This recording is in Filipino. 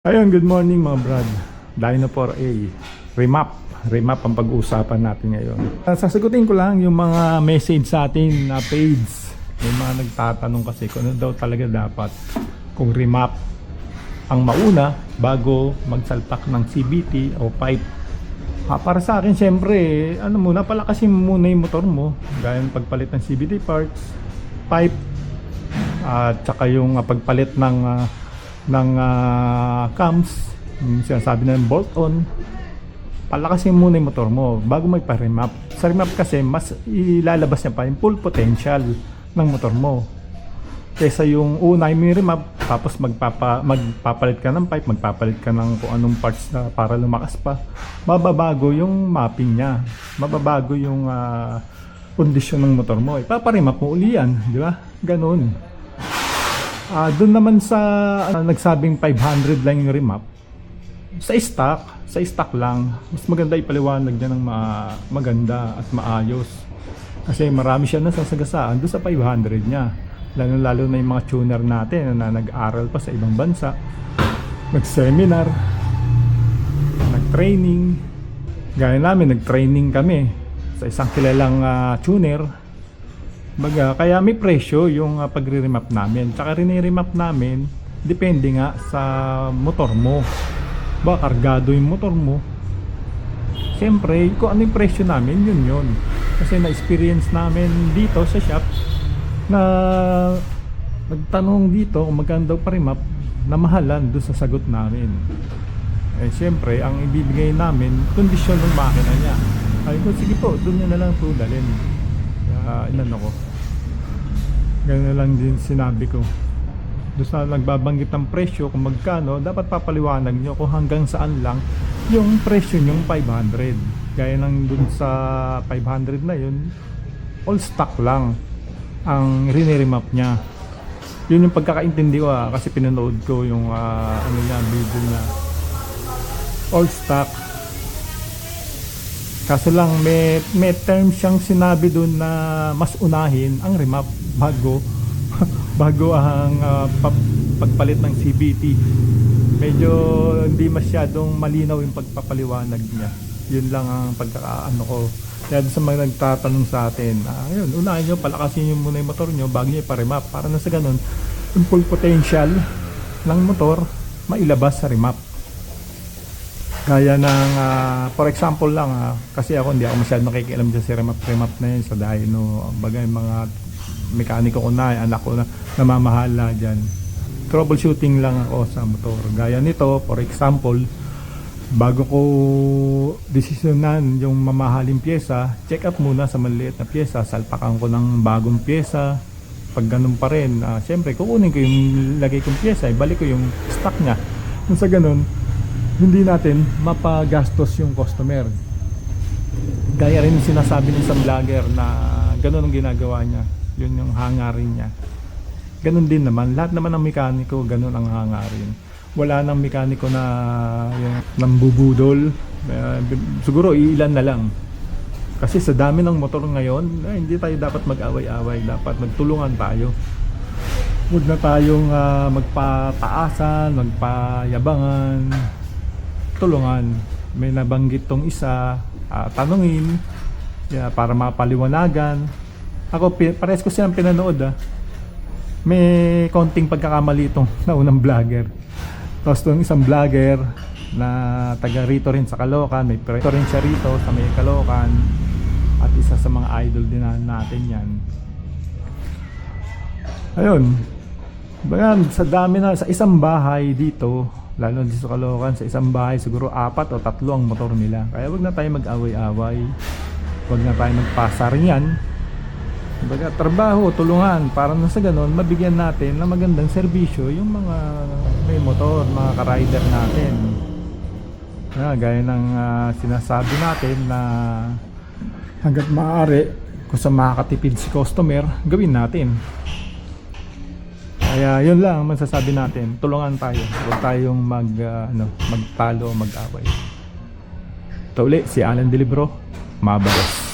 Ayun, good morning mga brad. Dino 4A, remap ang pag-uusapan natin ngayon. Sasagutin ko lang yung mga message sa atin na page. May mga nagtatanong kasi kung ano daw talaga dapat. Kung remap ang mauna bago magsalpak ng CVT o pipe. Para sa akin, syempre, palakasin muna yung motor mo. Gaya ng pagpalit ng CVT parts, pipe, at saka yung pagpalit ng cams, yung sinasabi na bolt-on. Palakasin muna yung motor mo bago magpa-remap. Sa remap kasi, mas ilalabas niya pa yung full potential ng motor mo. Kesa yung una yung remap, tapos magpapalit ka ng pipe, magpapalit ka ng kung anong parts na para lumakas pa. Mababago yung mapping niya. Mababago yung kondisyon ng motor mo. Ipaparemap mo uli yan, di ba? Ganun. Doon naman sa nagsabing 500 lang yung remap, sa stock lang, mas maganda ipaliwanag niya ng maganda at maayos. Kasi marami siya nasasagasaan doon sa 500 niya. Lalo na yung mga tuner natin na nag-aral pa sa ibang bansa, nag-seminar, nag-training. Gaya namin, nag-training kami sa isang kilalang tuner. Kaya may presyo yung pagre-remap namin. Tsaka rin-remap namin, depende nga sa motor mo. Kargado yung motor mo. Siyempre, kung ano yung presyo namin, yun. Kasi na-experience namin dito sa shop na nagtanong dito kung magkano daw pa-remap, na mahalan doon sa sagot namin. Siyempre, ang ibibigay namin, kondisyon ng makina niya. Ay ko, sige po, doon niya na lang po dalhin. Ko. Ganun lang din sinabi ko. Doon sa nagbabanggit ng presyo kung magkano, dapat papaliwanag nyo kung hanggang saan lang yung presyo nyong 500. Gaya ng doon sa 500 na yun, all stock lang ang riniremap niya. Yun yung pagkakaintindi ko kasi pinanood ko yung video na all stock. Kaso lang may term siyang sinabi doon na mas unahin ang remap bago ang pagpalit ng CVT. Medyo hindi masyadong malinaw yung pagpapaliwanag niya. Yun lang ang pagkakaano ko. Kaya sa mga nagtatanong sa atin, unahin nyo, palakasin nyo muna yung motor nyo bago nyo ipa-remap. Para na sa ganun, yung full potential ng motor mailabas sa remap. Gaya ng, for example lang, kasi hindi ako masyadong nakikialam dyan sa remap na yun sa dyno. Bagay mga mekaniko ko na, anak ko na namamahala dyan. Troubleshooting lang ako sa motor. Gaya nito, for example, bago ko desisyonan yung mamahaling pyesa, check up muna sa maliit na pyesa, salpakan ko ng bagong pyesa. Pag ganun pa rin, syempre kukunin ko yung lagay kong pyesa, ibalik ko yung stock niya. Kung sa ganun, hindi natin mapagastos yung customer. Gaya rin sinasabi ng isang vlogger na ganun ang ginagawa niya, yun yung hangarin niya. Ganun din naman, lahat naman ng mekaniko ganun ang hangarin. Wala nang mekaniko na yung nambubudol. Siguro ilan na lang. Kasi sa dami ng motor ngayon, hindi tayo dapat mag-away-away, dapat magtulungan tayo. Huwag na tayong magpataasan, magpayabangan. Tulungan. May nabanggit tong isa, tanungin para mapaliwanagan. Ako, pares ko silang pinanood. May konting pagkakamali itong naunang vlogger. Tapos itong isang vlogger na taga rito rin sa Caloocan, may rito rin siya rito sa may Caloocan, at isa sa mga idol din natin yan. Ayun, bayan, sa dami na, sa isang bahay dito, lalo dito sa Caloocan, sa isang bahay siguro 4 o 3 ang motor nila. Kaya wag na tayo mag-away-away, wag na tayo magpasaringan. Baga, trabaho, tulungan para na sa ganon mabigyan natin ng magandang serbisyo yung mga may motor, mga ka-rider natin. Gaya ng sinasabi natin na hanggat maaari, kung sa makakatipid si customer, gawin natin. Kaya yun lang ang masasabi natin, tulungan tayo, huwag tayong magtalo, mag-away. Ito uli si Alan Delibro, Mabalos.